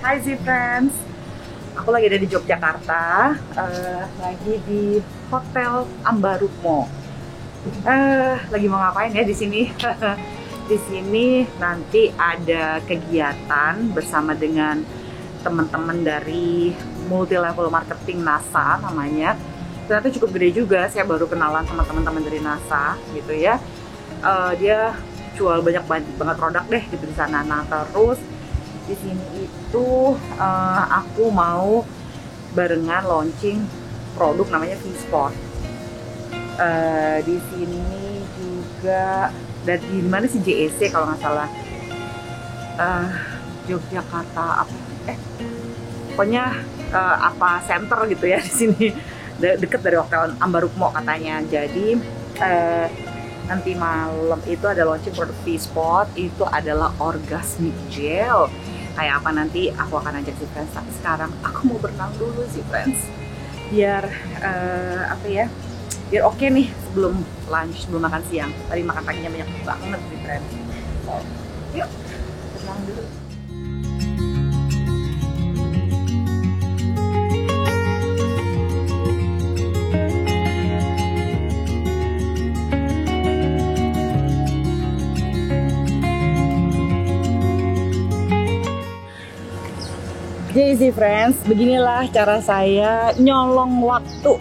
Hai Z-Friends, aku lagi ada di Yogyakarta, lagi di Hotel Ambarukmo. Lagi mau ngapain ya di sini? Di sini nanti ada kegiatan bersama dengan teman-teman dari multi level marketing NASA namanya. Ternyata cukup gede juga. Saya baru kenalan sama teman-teman dari NASA gitu ya. Dia jual banyak banget produk deh gitu di sana. Nah terus di sini itu aku mau barengan launching produk namanya V-Spot. Di sini juga dari di mana sih JEC kalau nggak salah, Yogyakarta pokoknya apa center gitu ya di sini deket dari Hotel Ambarukmo katanya. Jadi nanti malam itu ada launching produk V-Spot, itu adalah orgasmic gel. Kayak apa nanti aku akan ajak Z-Friends, tapi sekarang aku mau berenang dulu Z-Friends biar biar oke nih sebelum lunch, sebelum makan siang. Tadi makan paginya banyak banget Z-Friends. So, yuk berenang dulu. Jadi Z-Friends, beginilah cara saya nyolong waktu.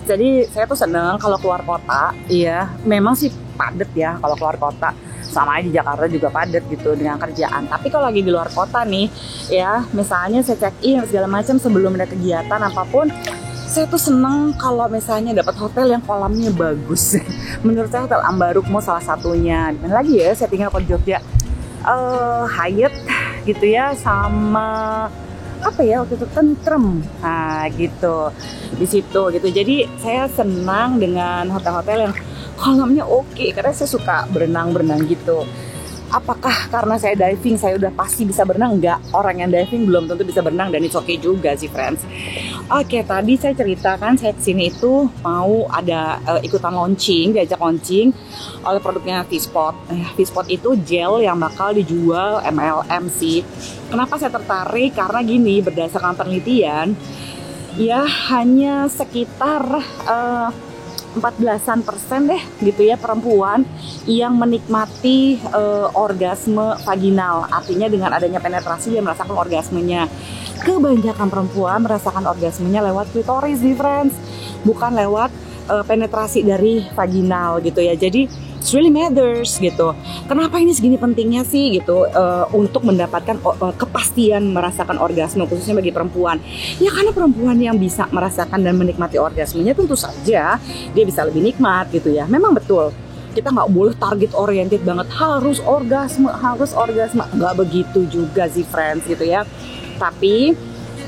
Jadi saya tuh seneng kalau keluar kota. Iya, memang sih padet ya kalau keluar kota. Sama aja di Jakarta juga padet gitu dengan kerjaan. Tapi kalau lagi di luar kota nih, ya misalnya saya check in segala macam sebelum ada kegiatan apapun, saya tuh seneng kalau misalnya dapat hotel yang kolamnya bagus. Menurut saya Hotel Ambarukmo salah satunya. Dan lagi ya, saya tinggal di Jogja. Hyatt gitu ya, sama apa ya waktu itu Tentrem, nah gitu di situ gitu. Jadi saya senang dengan hotel-hotel yang kolamnya oke, karena saya suka berenang gitu. Apakah karena saya diving saya udah pasti bisa berenang? Enggak, orang yang diving belum tentu bisa berenang, dan it's okay juga sih friends. Oke, tadi saya ceritakan saya kesini itu mau ada ikutan launching, diajak launching oleh produknya V-Spot. V-Spot itu gel yang bakal dijual MLM sih. Kenapa saya tertarik? Karena gini, berdasarkan penelitian ya hanya sekitar 14% deh gitu ya perempuan yang menikmati orgasme vaginal. Artinya dengan adanya penetrasi dia merasakan orgasmenya. Kebanyakan perempuan merasakan orgasmenya lewat klitoris nih friends, bukan lewat penetrasi dari vaginal gitu ya. Jadi it really matters gitu. Kenapa ini segini pentingnya sih gitu untuk mendapatkan kepastian merasakan orgasme khususnya bagi perempuan. Ya karena perempuan yang bisa merasakan dan menikmati orgasmenya tentu saja dia bisa lebih nikmat gitu ya. Memang betul kita nggak boleh target oriented banget harus orgasme, nggak begitu juga sih friends gitu ya. Tapi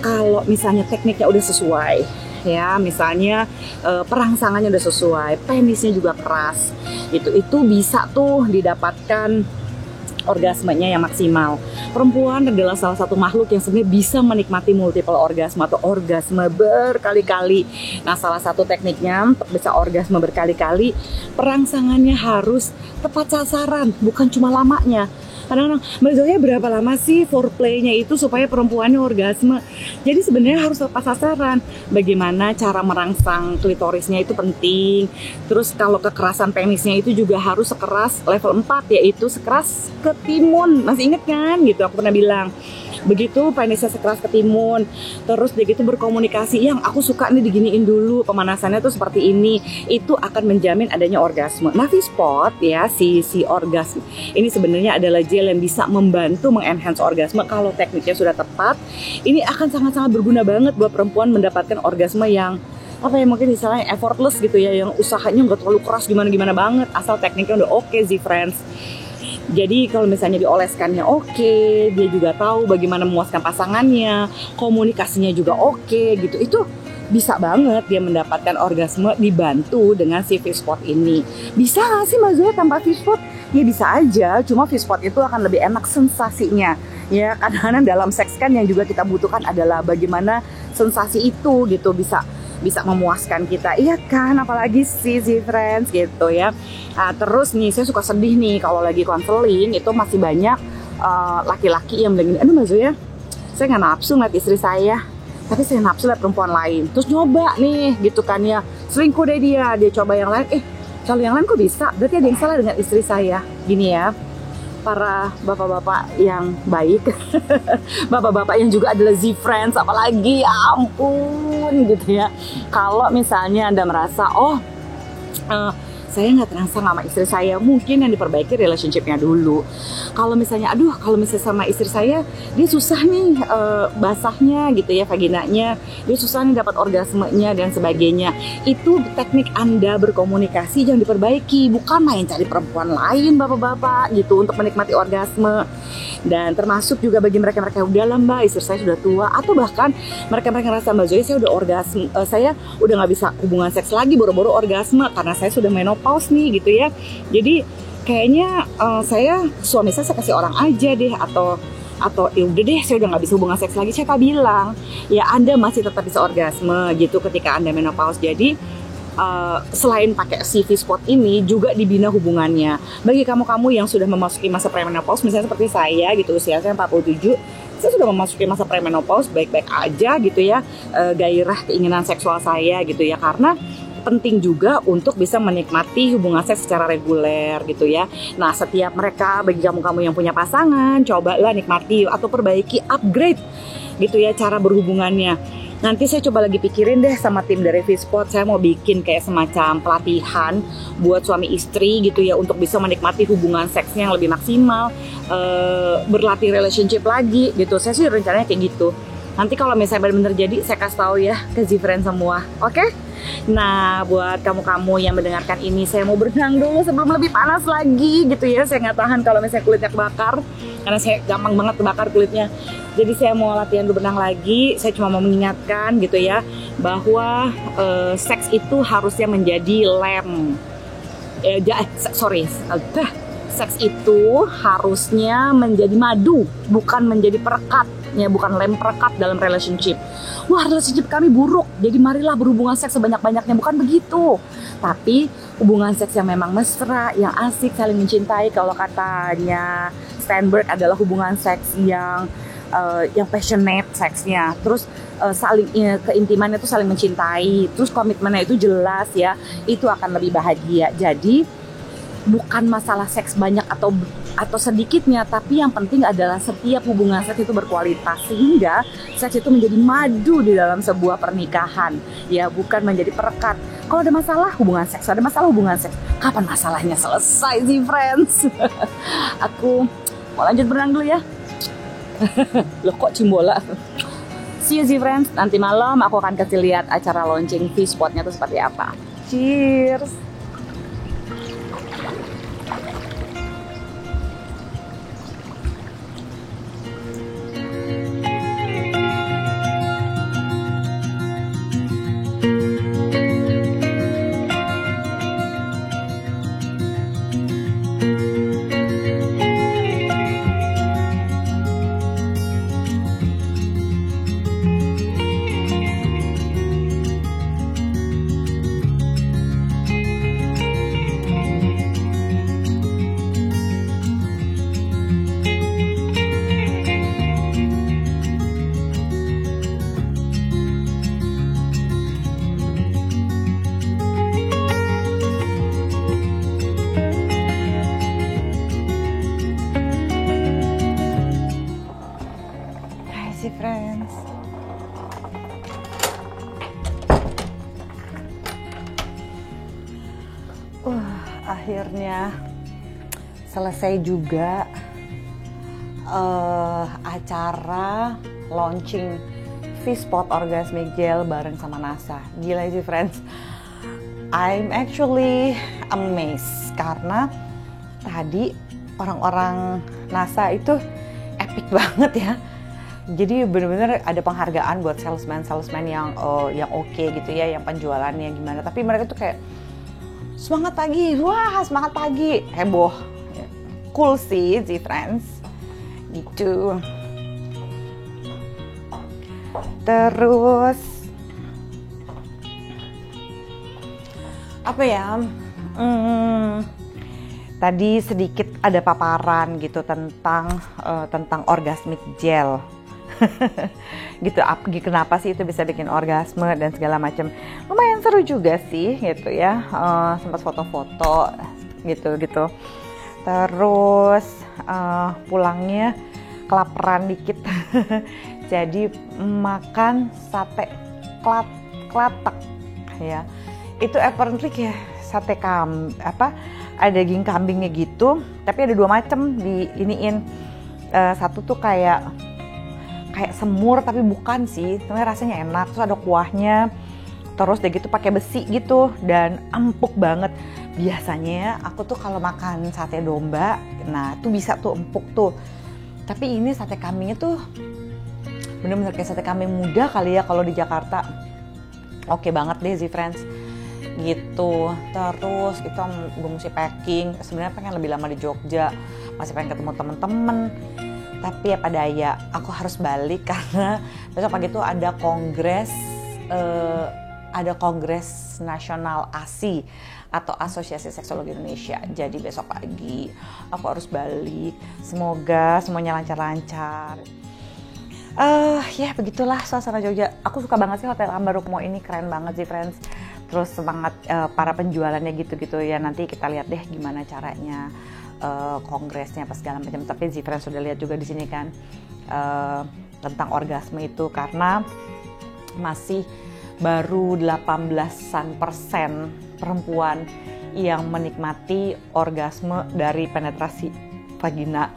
kalau misalnya tekniknya udah sesuai ya, misalnya perangsangannya udah sesuai, penisnya juga keras, itu bisa tuh didapatkan orgasmenya yang maksimal. Perempuan adalah salah satu makhluk yang sebenarnya bisa menikmati multiple orgasme atau orgasme berkali-kali. Nah, salah satu tekniknya untuk bisa orgasme berkali-kali, perangsangannya harus tepat sasaran, bukan cuma lamanya. Kadang-kadang, Mbak Zoya berapa lama sih foreplay-nya itu supaya perempuannya orgasme? Jadi sebenarnya harus tepat sasaran. Bagaimana cara merangsang klitorisnya itu penting. Terus kalau kekerasan penisnya itu juga harus sekeras level 4, yaitu sekeras ketimun. Masih inget kan? Gitu aku pernah bilang. Begitu penisnya sekeras ketimun, terus dia gitu berkomunikasi, yang aku suka nih diginiin dulu, pemanasannya tuh seperti ini, itu akan menjamin adanya orgasme. Nah V-Spot ya, si orgasme ini sebenarnya adalah gel yang bisa membantu mengenhance orgasme. Kalau tekniknya sudah tepat, ini akan sangat-sangat berguna banget buat perempuan mendapatkan orgasme yang mungkin misalnya effortless gitu ya, yang usahanya nggak terlalu keras gimana-gimana banget, asal tekniknya udah oke sih friends. Jadi kalau misalnya dioleskannya oke, dia juga tahu bagaimana memuaskan pasangannya, komunikasinya juga oke gitu, itu bisa banget dia mendapatkan orgasme dibantu dengan si V-Spot ini. Bisa gak sih Mbak Zoya tanpa V-Spot? Ya bisa aja, cuma V-Spot itu akan lebih enak sensasinya. Ya kadang-kadang dalam seks kan yang juga kita butuhkan adalah bagaimana sensasi itu gitu bisa memuaskan kita, iya kan, apalagi sih friends gitu ya. Nah, terus nih saya suka sedih nih kalau lagi konseling itu masih banyak laki-laki yang bilang gini, aduh Mbak Zoya saya nggak nafsu ngeliat istri saya, tapi saya nafsu lihat perempuan lain. Terus nyoba nih gitu kan ya, selingkuh deh dia coba yang lain, kalau yang lain kok bisa, berarti ada yang salah dengan istri saya. Gini ya, para bapak-bapak yang baik, bapak-bapak yang juga adalah Z-Friends, apalagi ya ampun gitu ya. Kalau misalnya Anda merasa, saya nggak terangsang sama istri saya, mungkin yang diperbaiki relationship-nya dulu. Kalau misalnya, kalau misalnya sama istri saya, dia susah nih basahnya gitu ya, vaginanya, dia susah nih dapat orgasmenya dan sebagainya. Itu teknik Anda berkomunikasi yang diperbaiki, bukan main cari perempuan lain bapak-bapak gitu untuk menikmati orgasme. Dan termasuk juga bagi mereka-mereka yang udah lah Mbak, istri saya sudah tua, atau bahkan mereka-mereka ngerasa Mbak Zoe, saya udah orgasme, saya udah nggak bisa hubungan seks lagi, boro-boro orgasme karena saya sudah menopause nih gitu ya. Jadi kayaknya suami saya kasih orang aja deh, atau ya udah deh, saya udah nggak bisa hubungan seks lagi. Siapa bilang ya Anda masih tetap bisa orgasme gitu ketika Anda menopause. Jadi selain pakai CV spot ini juga dibina hubungannya. Bagi kamu-kamu yang sudah memasuki masa premenopause, misalnya seperti saya gitu, usia saya 47, saya sudah memasuki masa premenopause, baik-baik aja gitu ya, gairah keinginan seksual saya gitu ya, karena penting juga untuk bisa menikmati hubungan seks secara reguler gitu ya. Nah, setiap mereka, bagi kamu-kamu yang punya pasangan, cobalah nikmati atau perbaiki, upgrade gitu ya cara berhubungannya. Nanti saya coba lagi pikirin deh sama tim dari V-Spot, saya mau bikin kayak semacam pelatihan buat suami istri gitu ya, untuk bisa menikmati hubungan seksnya yang lebih maksimal, berlatih relationship lagi gitu. Saya sih rencananya kayak gitu. Nanti kalau misalnya benar-benar jadi, saya kasih tahu ya ke Z-Friends semua, oke? Nah, buat kamu-kamu yang mendengarkan ini, saya mau berenang dulu sebelum lebih panas lagi gitu ya. Saya nggak tahan kalau misalnya kulitnya kebakar, karena saya gampang banget kebakar kulitnya. Jadi saya mau latihan berenang lagi. Saya cuma mau mengingatkan gitu ya, bahwa seks itu harusnya menjadi seks itu harusnya menjadi madu, bukan menjadi perekat. Ya, bukan lem perekat dalam relationship. Wah, relationship kami buruk, jadi marilah berhubungan seks sebanyak-banyaknya. Bukan begitu. Tapi hubungan seks yang memang mesra, yang asik, saling mencintai. Kalau katanya Steinberg adalah hubungan seks yang passionate seksnya. Terus keintimannya itu saling mencintai. Terus komitmennya itu jelas ya. Itu akan lebih bahagia. Jadi bukan masalah seks banyak atau sedikitnya, tapi yang penting adalah setiap hubungan seks itu berkualitas, sehingga seks itu menjadi madu di dalam sebuah pernikahan ya, bukan menjadi perekat. Kalau ada masalah hubungan seks, kapan masalahnya selesai sih, friends? Aku mau lanjut berenang dulu ya. Loh, kok cimbola? See you sih, friends. Nanti malam aku akan kasih lihat acara launching V-Spotnya itu seperti apa. Cheers. Friends, akhirnya selesai juga acara launching V-Spot Orgasmic Gel bareng sama NASA. Gila sih, friends, I'm actually amazed karena tadi orang-orang NASA itu epic banget ya. Jadi benar-benar ada penghargaan buat salesman yang oke gitu ya, yang penjualannya gimana. Tapi mereka tuh kayak semangat pagi, heboh, cool sih, Z-Friends, gitu. Terus apa ya? Tadi sedikit ada paparan gitu tentang orgasmic gel. gitu. Kenapa sih itu bisa bikin orgasme dan segala macam. Lumayan seru juga sih gitu ya. Sempat foto-foto gitu. Terus pulangnya kelaparan dikit. Jadi makan sate klatak ya. Itu apparently kayak sate ada daging kambingnya gitu, tapi ada 2 macam di iniin. Satu tuh kayak semur tapi bukan sih, sebenarnya rasanya enak. Terus ada kuahnya, terus udah gitu pakai besi gitu dan empuk banget. Biasanya aku tuh kalau makan sate domba, nah tuh bisa tuh empuk tuh. Tapi ini sate kambingnya tuh bener-bener kayak sate kambing muda kali ya kalau di Jakarta. Oke banget deh sih friends. Gitu. Terus kita gue mesti packing. Sebenarnya pengen lebih lama di Jogja, masih pengen ketemu temen-temen, tapi apa daya, aku harus balik karena besok pagi tuh ada kongres nasional ASI atau Asosiasi Seksologi Indonesia. Jadi besok pagi aku harus balik. Semoga semuanya lancar-lancar. Ya begitulah suasana Jogja. Aku suka banget sih Hotel Ambar Rukmo ini, keren banget sih friends. Terus semangat para penjualannya gitu-gitu ya. Nanti kita lihat deh gimana caranya kongresnya apa segala macam. Tapi Zifren sudah lihat juga di sini kan tentang orgasme itu, karena masih baru 18% perempuan yang menikmati orgasme dari penetrasi vagina.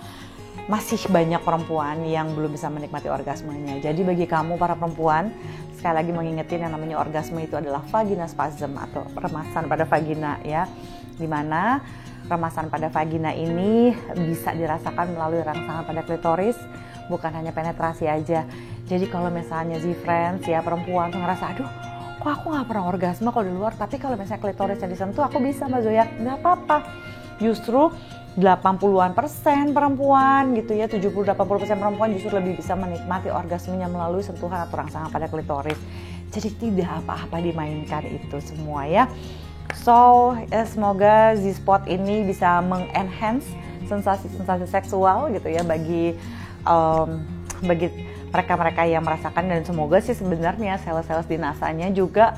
Masih banyak perempuan yang belum bisa menikmati orgasmenya. Jadi bagi kamu para perempuan, sekali lagi mengingetin yang namanya orgasme itu adalah vagina spasm atau remasan pada vagina ya. Dimana remasan pada vagina ini bisa dirasakan melalui rangsangan pada klitoris, bukan hanya penetrasi aja. Jadi kalau misalnya friends ya perempuan tuh ngerasa, aduh kok aku gak pernah orgasme kalau di luar, tapi kalau misalnya klitorisnya disentuh aku bisa Mbak Zoya, gak apa-apa. Justru 80% perempuan gitu ya, 70-80% perempuan justru lebih bisa menikmati orgasmenya melalui sentuhan atau rangsangan pada klitoris. Jadi tidak apa-apa dimainkan itu semua ya. So, semoga Z-Spot ini bisa mengenhance sensasi-sensasi seksual gitu ya bagi mereka-mereka yang merasakan, dan semoga sih sebenarnya sales-sales di NASA-nya juga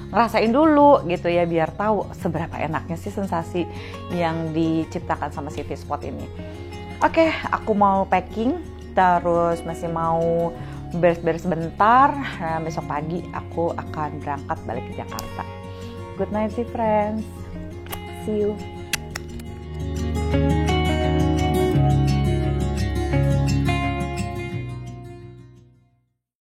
ngerasain dulu gitu ya biar tahu seberapa enaknya sih sensasi yang diciptakan sama si Z-Spot ini. Oke, aku mau packing, terus masih mau beres-beres sebentar. Nah, besok pagi aku akan berangkat balik ke Jakarta. Good night sih friends. See you.